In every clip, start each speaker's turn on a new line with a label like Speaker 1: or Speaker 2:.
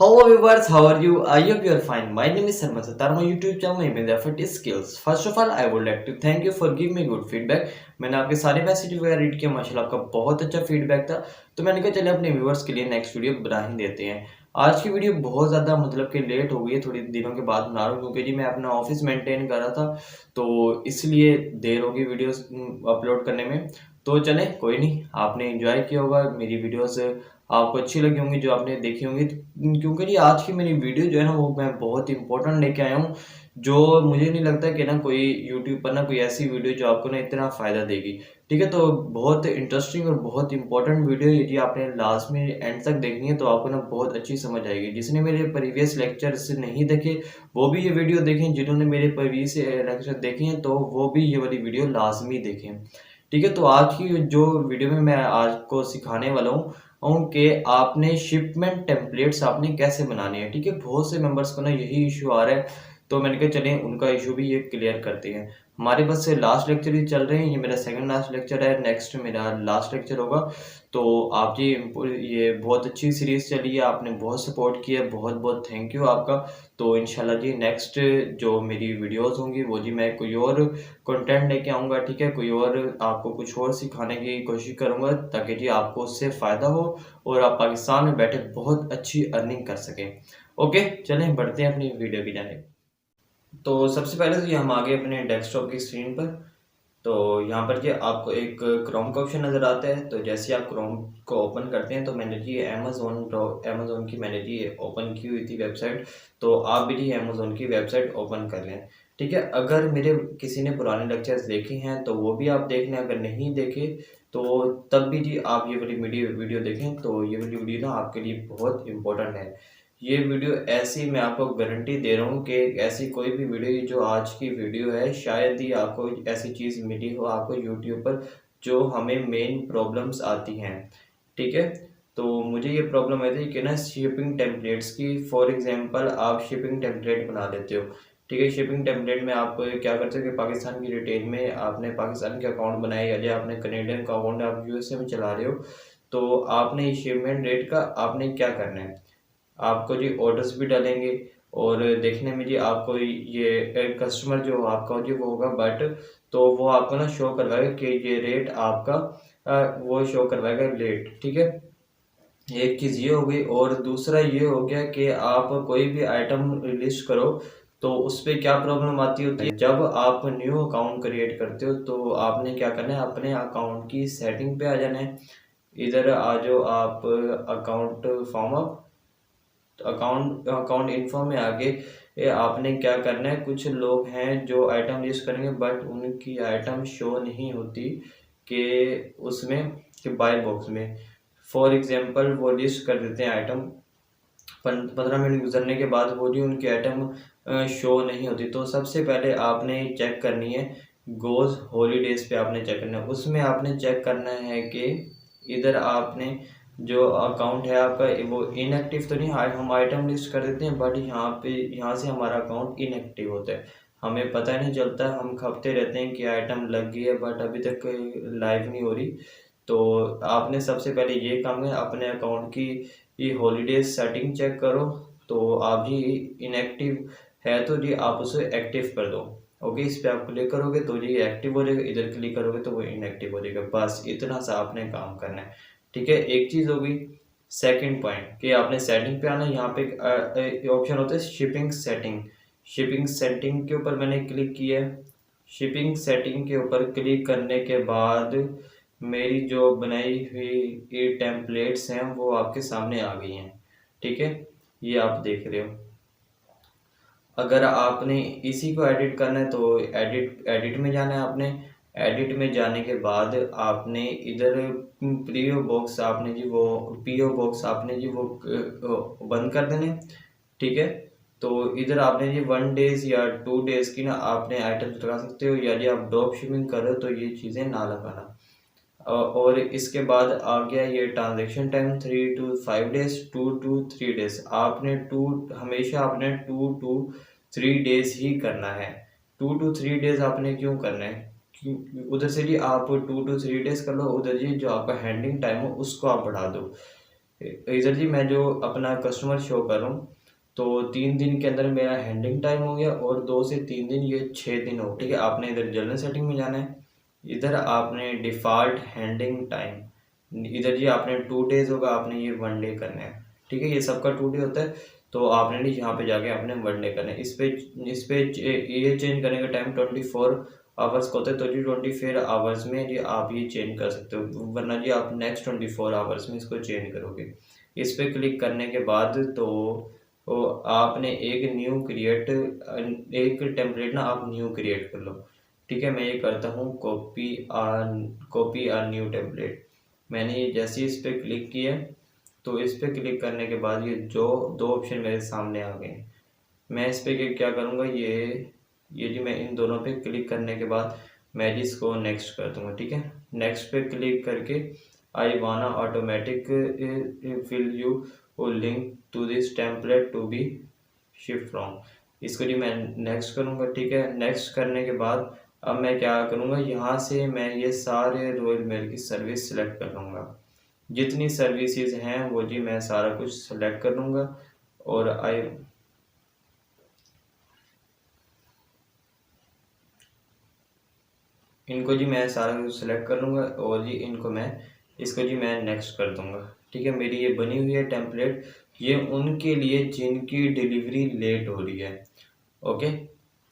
Speaker 1: Hello viewers, how are you? I hope you are fine. My name is Sarma Satar. My YouTube channel name is Effort Skills. First of all, I would like to thank you for giving me good feedback. मैंने आपके सारे message वगैरह read किया, माशाल्लाह आपका बहुत अच्छा feedback था। तो मैंने कहा चले अपने व्यूवर्स के लिए नेक्स्ट वीडियो बना ही देते हैं। आज की वीडियो बहुत ज़्यादा मतलब कि लेट हो गई है, थोड़ी दिनों के बाद बना रहा हूँ क्योंकि जी मैं अपना ऑफिस मेंटेन कर रहा था, तो इसलिए देर होगी वीडियोस अपलोड करने में। तो चले कोई नहीं, आपने एंजॉय किया होगा मेरी वीडियोस, आपको अच्छी लगी होंगी जो आपने देखी होंगी। क्योंकि जी आज की मेरी वीडियो जो है ना वो मैं बहुत इंपॉर्टेंट लेके आया हूँ, जो मुझे नहीं लगता कि ना कोई यूट्यूब पर ना कोई ऐसी वीडियो जो आपको ना इतना फ़ायदा देगी। ठीक है, तो बहुत इंटरेस्टिंग और बहुत इंपॉर्टेंट वीडियो यदि आपने लास्ट में एंड तक देखनी है तो आपको ना बहुत अच्छी समझ आएगी। जिसने मेरे प्रीवियस लेक्चर्स नहीं देखे वो भी ये वीडियो देखें, जिन्होंने मेरे प्रीवियस लेक्चर देखे हैं तो वो भी ये वाली वीडियो लाजमी देखें। ठीक है, तो आज की जो वीडियो में मैं आपको सिखाने वाला हूँ कि आपने शिपमेंट टेम्पलेट्स आपने कैसे बनाने हैं। ठीक है, बहुत से मेंबर्स को ना यही इशू आ रहा है, तो मैंने कहा चलें उनका इशू भी ये क्लियर करते हैं। हमारे बस से लास्ट लेक्चर ही चल रहे हैं, ये मेरा सेकंड लास्ट लेक्चर है, नेक्स्ट मेरा लास्ट लेक्चर होगा। तो आप जी ये बहुत अच्छी सीरीज चली है, आपने बहुत सपोर्ट किया, बहुत बहुत थैंक यू आपका। तो इंशाल्लाह जी नेक्स्ट जो मेरी वीडियोस होंगी वो जी मैं कोई और कंटेंट लेके आऊँगा। ठीक है, कोई और आपको कुछ और सिखाने की कोशिश करूँगा ताकि जी आपको उससे फ़ायदा हो और आप पाकिस्तान में बैठे बहुत अच्छी अर्निंग कर सकें। ओके, चलें बढ़ते हैं अपनी वीडियो की जानिब। तो सबसे पहले तो ये हम आ गए अपने डेस्कटॉप की स्क्रीन पर। तो यहाँ पर जी आपको एक क्रोम का ऑप्शन नज़र आता है। तो जैसे आप क्रोम को ओपन करते हैं तो मैंने जी अमेज़न की मैंने जी ओपन की हुई थी वेबसाइट। तो आप भी जी अमेज़न की वेबसाइट ओपन कर लें। ठीक है, अगर मेरे किसी ने पुराने लेक्चर्स देखे हैं तो वो भी आप देख लें, अगर नहीं देखे तो तब भी जी आप ये वाली वीडियो देखें। तो ये वाली वीडियो ना आपके लिए बहुत इंपॉर्टेंट है। ये वीडियो ऐसी मैं आपको गारंटी दे रहा हूँ कि ऐसी कोई भी वीडियो जो आज की वीडियो है शायद ही आपको ऐसी चीज़ मिली हो आपको यूट्यूब पर जो हमें मेन प्रॉब्लम्स आती हैं। ठीक है, तो मुझे ये प्रॉब्लम आई थी कि ना शिपिंग टेम्पलेट्स की। फॉर एग्जांपल आप शिपिंग टेम्पलेट बना लेते हो। ठीक है, शिपिंग टेम्पलेट में आप क्या करते हो कि पाकिस्तान की डिटेल में आपने पाकिस्तान के अकाउंट बनाए या आपने कनेडियन का अकाउंट आप यूएसए में चला रहे हो, तो आपने शिपमेंट डेट का आपने क्या करना है, आपको जी ऑर्डर्स भी डालेंगे और देखने में जी आपको ये कस्टमर जो आपका जी वो होगा, बट तो वो आपको ना शो करवाएगा कि ये रेट आपका वो शो करवाएगा रेट। ठीक है, एक चीज़ ये हो गई और दूसरा ये हो गया कि आप कोई भी आइटम लिस्ट करो तो उस पे क्या प्रॉब्लम आती होती है। जब आप न्यू अकाउंट क्रिएट करते हो तो आपने क्या करना है, अपने अकाउंट की सेटिंग पे आ जाना है। इधर आ जाओ आप अकाउंट फॉर्म अप, तो अकाउंट अकाउंट इन्फो में आगे आपने क्या करना है, कुछ लोग हैं जो आइटम लिस्ट करेंगे बट उनकी आइटम शो नहीं होती कि उसमें कि बाय बॉक्स में। फॉर एग्जांपल वो लिस्ट कर देते हैं आइटम, 15 मिनट गुजरने के बाद वो जो उनकी आइटम शो नहीं होती। तो सबसे पहले आपने चेक करनी है गोज हॉलीडेज पे आपने चेक करना है। उसमें आपने चेक करना है कि इधर आपने जो अकाउंट है आपका वो इनएक्टिव तो नहीं, हम आइटम लिस्ट कर देते हैं बट यहाँ से हमारा अकाउंट इनएक्टिव होता है, हमें पता नहीं चलता, हम खपते रहते हैं कि आइटम लग गई है बट अभी तक लाइव नहीं हो रही। तो आपने सबसे पहले ये काम है, अपने अकाउंट की ये हॉलीडेज सेटिंग चेक करो। तो आप जी इनएक्टिव है तो जी आप उसे एक्टिव कर दो। ओके, इस पे आप क्लिक करोगे तो जी एक्टिव हो जाएगा, इधर क्लिक करोगे तो वो इनएक्टिव हो जाएगा। बस इतना सा आपने काम करना है। ठीक है, एक चीज़ हो गई। सेकंड पॉइंट कि आपने सेटिंग पे आना, यहाँ पे एक ऑप्शन होता है शिपिंग सेटिंग। शिपिंग सेटिंग के ऊपर मैंने क्लिक किया है। शिपिंग सेटिंग के ऊपर क्लिक करने के बाद मेरी जो बनाई हुई ये टेम्पलेट्स हैं वो आपके सामने आ गई हैं। ठीक है, ये आप देख रहे हो। अगर आपने इसी को एडिट करना है तो एडिट एडिट में जाना है आपने। एडिट में जाने के बाद आपने इधर पीओ बॉक्स आपने जी वो बंद कर देने। ठीक है, तो इधर आपने जी 1 डेज या 2 डेज की ना आपने आइटम लगा सकते हो, या जी आप ड्रॉप शिपिंग कर रहे हो तो ये चीज़ें ना लगाना। और इसके बाद आ गया ये transaction time 3 to 5 days, 2 to 3 days. आपने हमेशा आपने 2 to 3 डेज ही करना है। 2 to 3 डेज आपने क्यों करना है, उधर से जी आप 2 to 3 डेज कर लो, उधर जी जो आपका हैंडलिंग टाइम हो उसको आप बढ़ा दो। इधर जी मैं जो अपना कस्टमर शो कर रहा हूँ, तो 3 दिन के अंदर मेरा हैंडलिंग टाइम हो गया और 2 से 3 दिन ये 6 दिन हो, ठीक है। आपने इधर जनरल सेटिंग में जाना है, इधर आपने डिफ़ॉल्ट हैंडलिंग टाइम, इधर जी आपने 2 डेज़ होगा, आपने ये 1 डे करना है, ठीक है। ये सबका 2 डे होता है, तो आपने नहीं यहाँ पे जाके आपने 1 डे करना है। इस पे ये चेंज करने का टाइम 24 आवर्स का होता है, तो जी 24 आवर्स में जी आप ये चेंज कर सकते हो, वरना जी आप नेक्स्ट 24 आवर्स में इसको चेंज करोगे। इस पे क्लिक करने के बाद तो आपने एक टेम्पलेट ना आप न्यू क्रिएट कर लो, ठीक है। मैं ये करता हूँ कॉपी आ न्यू टेम्पलेट। मैंने ये जैसे इस पे क्लिक किया, तो इस पे क्लिक करने के बाद ये जो 2 ऑप्शन मेरे सामने आ गए, मैं इस पे क्या करूँगा, ये जी मैं इन दोनों पे क्लिक करने के बाद मैं जी इसको नेक्स्ट कर दूँगा, ठीक है। नेक्स्ट पे क्लिक करके I wanna automatic fill you link to this template to be shift from, इसको जी मैं नेक्स्ट करूँगा, ठीक है। नेक्स्ट करने के बाद अब मैं क्या करूँगा, यहाँ से मैं ये सारे रॉयल मेल की सर्विस सेलेक्ट कर लूँगा, जितनी सर्विसेज हैं वो जी मैं सारा कुछ सेलेक्ट कर लूँगा और इनको जी मैं सारा कुछ सेलेक्ट कर लूँगा और जी इसको जी मैं नेक्स्ट कर दूँगा, ठीक है। मेरी ये बनी हुई है टेम्पलेट, ये उनके लिए जिनकी डिलीवरी लेट हो रही है, ओके।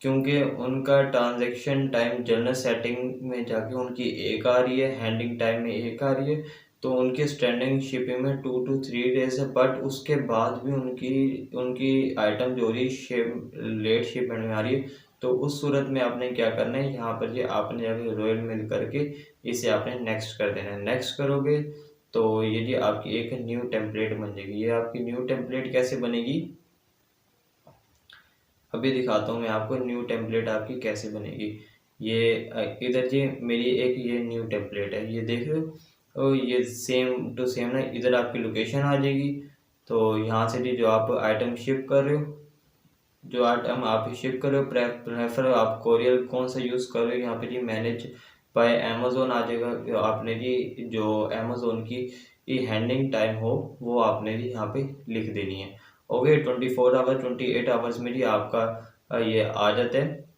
Speaker 1: क्योंकि उनका ट्रांजैक्शन टाइम जनरल सेटिंग में जाके उनकी एक आ रही है, हैंडलिंग टाइम में एक आ रही है, तो उनके स्टैंडिंग शिपिंग में 2 to 3 डेज़ है, बट उसके बाद भी उनकी आइटम जो रही लेट शिपमेंट में आ रही है। तो उस सूरत में आपने क्या करना है, यहाँ पर ये आपने जाके रॉयल मेल करके इसे आपने नेक्स्ट कर देना है। नेक्स्ट करोगे तो ये जी आपकी एक न्यू टेम्पलेट बन जाएगी। ये आपकी न्यू टेम्पलेट कैसे बनेगी, अभी दिखाता हूँ मैं आपको न्यू टेम्पलेट आपकी कैसे बनेगी। ये इधर जी मेरी एक ये न्यू टेम्पलेट है, ये देख रहे हो, और ये सेम टू सेम ना इधर आपकी लोकेशन आ जाएगी। तो यहाँ से जी जो आप आइटम शिप कर रहे हो, जो आइटम आप शिप कर रहे हो, प्रेफर आप कोरियर कौन सा यूज़ कर रहे हो, यहाँ पे जी मैनेज बाय अमेज़ोन आ जाएगा। आपने जी जो अमेज़ोन की हैंडलिंग टाइम हो वो आपने जी यहाँ पे लिख देनी है। ओके, 24 आवर 28 आवर्स में जी आपका ये आ जाता है।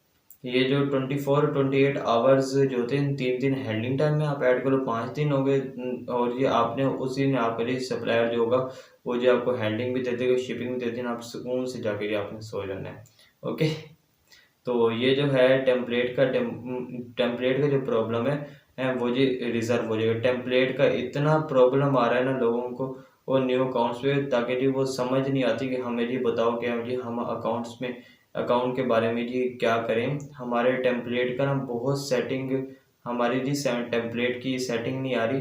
Speaker 1: ये जो 24-28 आवर्स जो होते हैं, 3 दिन हैंडलिंग टाइम में आप ऐड करो, 5 दिन हो गए। और ये आपने उस दिन आपके लिए सप्लायर जो होगा वो जो आपको हैंडलिंग भी दे देगा, शिपिंग भी दे देना, आप सुकून से जाके ये आपने सो जाना है, ओके। तो ये जो है टेम्पलेट का जो प्रॉब्लम है वो जी रिजर्व हो जाएगा। टेम्पलेट का इतना प्रॉब्लम आ रहा है ना लोगों को और न्यू अकाउंट्स पे, ताकि जी वो समझ नहीं आती कि हमें जी बताओ क्या जी हम अकाउंट के बारे में जी क्या करें। हमारे टेम्पलेट का ना बहुत सेटिंग, हमारी जी टेम्पलेट की सेटिंग नहीं आ रही,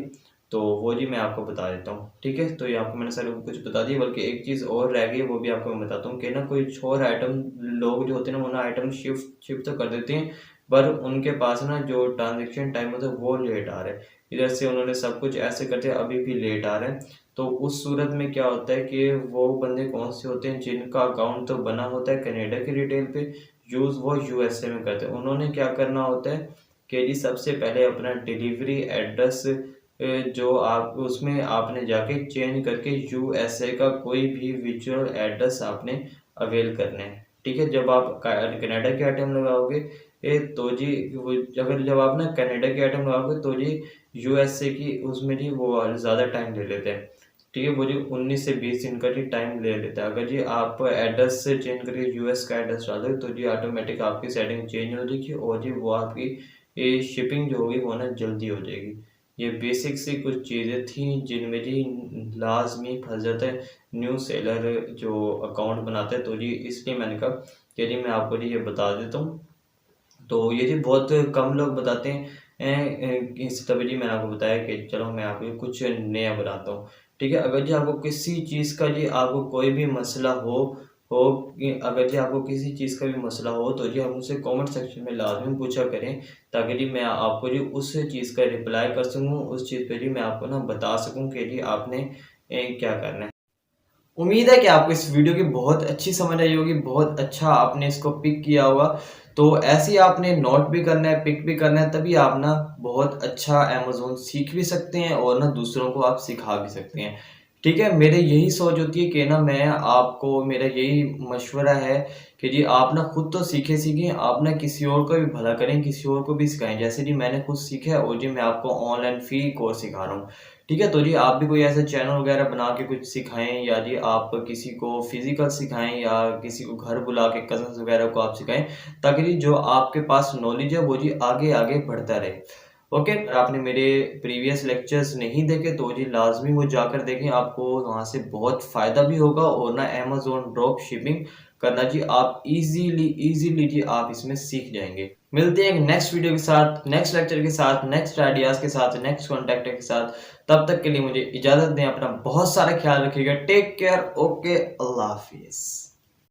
Speaker 1: तो वो जी मैं आपको बता देता हूँ, ठीक है। तो ये आपको मैंने सारे कुछ बता दिया, बल्कि एक चीज़ और रह गई, वो भी आपको मैं बताता हूँ कि ना कोई और आइटम, लोग जो होते हैं ना वो ना आइटम शिफ्ट तो कर देते हैं, पर उनके पास ना जो ट्रांजेक्शन टाइम होता है वो लेट आ रहा है। इधर से उन्होंने सब कुछ ऐसे करते हैं, अभी भी लेट आ रहा है। तो उस सूरत में क्या होता है कि वो बंदे कौन से होते हैं जिनका अकाउंट तो बना होता है कनाडा की रिटेल पे, यूज़ वो यूएसए में करते हैं। उन्होंने क्या करना होता है कि जी सबसे पहले अपना डिलीवरी एड्रेस जो आप उसमें आपने जाके चेंज करके यूएसए का कोई भी विजुअल एड्रेस आपने अवेल करना है, ठीक है। जब आप कनाडा के आइटम लगाओगे तो जी अगर जब आप ना कनाडा के आइटम लगाओगे तो जी यूएसए की उसमें जी वो ज़्यादा टाइम ले लेते हैं, ठीक है। वो जी 19 से 20 दिन का जी टाइम ले लेता है। अगर जी आप एड्रेस से चेंज करके यूएस का एड्रेस डाल दो तो जी ऑटोमेटिक आपकी सेटिंग चेंज हो जाएगी और जी वो आपकी ये शिपिंग जो होगी वो ना जल्दी हो जाएगी। ये बेसिक सी कुछ चीज़ें थी जिनमें जी लाजमी फंस जाता है न्यू सेलर जो अकाउंट बनाता है, तो जी इसलिए मैंने कहा कि जी मैं आपको जी ये बता देता हूँ। तो ये जी बहुत कम लोग बताते हैं, इस तभी जी मैंने आपको बताया कि चलो मैं आपको कुछ नया बताता हूँ, ठीक है। अगर जी आपको किसी चीज़ का जी आपको कोई भी मसला हो कि अगर जी आपको किसी चीज़ का भी मसला हो तो जी आप मुझसे कमेंट सेक्शन में लाजमी पूछा करें, ताकि जी मैं आपको जी उस चीज़ का रिप्लाई कर सकूँ, उस चीज़ पे जी मैं आपको ना बता सकूँ कि जी आपने क्या करना है। उम्मीद है कि आपको इस वीडियो की बहुत अच्छी समझ आई होगी, बहुत अच्छा आपने इसको पिक किया होगा। तो ऐसे ही आपने नोट भी करना है, पिक भी करना है, तभी आप ना बहुत अच्छा अमेज़न सीख भी सकते हैं और ना दूसरों को आप सिखा भी सकते हैं। ठीक है, मेरे यही सोच होती है कि ना मैं आपको मेरा यही मशवरा है कि जी आप ना खुद तो सीखें, आप ना किसी और का भी भला करें, किसी और को भी सिखाएँ। जैसे जी मैंने खुद सीखा है और जी मैं आपको ऑनलाइन फ्री कोर्स सिखा रहा हूँ। ठीक है, तो जी आप भी कोई ऐसा चैनल वगैरह बना के कुछ सिखाएँ या जी आप किसी को फिज़िकल सिखाएँ या किसी को घर बुला के कज़िन्स वगैरह को आप सिखाएँ, ताकि जी जो आपके पास नॉलेज है वो जी आगे-आगे बढ़ता रहे। ओके, अगर आपने मेरे प्रीवियस लेक्चर्स नहीं देखे तो जी लाज़मी वो जाकर देखें, आपको वहाँ से बहुत फ़ायदा भी होगा और ना अमेज़न ड्रॉप शिपिंग करना जी आप ईज़िली जी आप इसमें सीख जाएँगे। मिलते हैं एक नेक्स्ट वीडियो के साथ, नेक्स्ट लेक्चर के साथ, नेक्स्ट आइडियाज़ के साथ, नेक्स्ट कॉन्टेंट के साथ। तब तक के लिए मुझे इजाज़त दें, अपना बहुत सारा ख़्याल रखिएगा। टेक केयर, ओके, अल्लाह हाफ़िज़।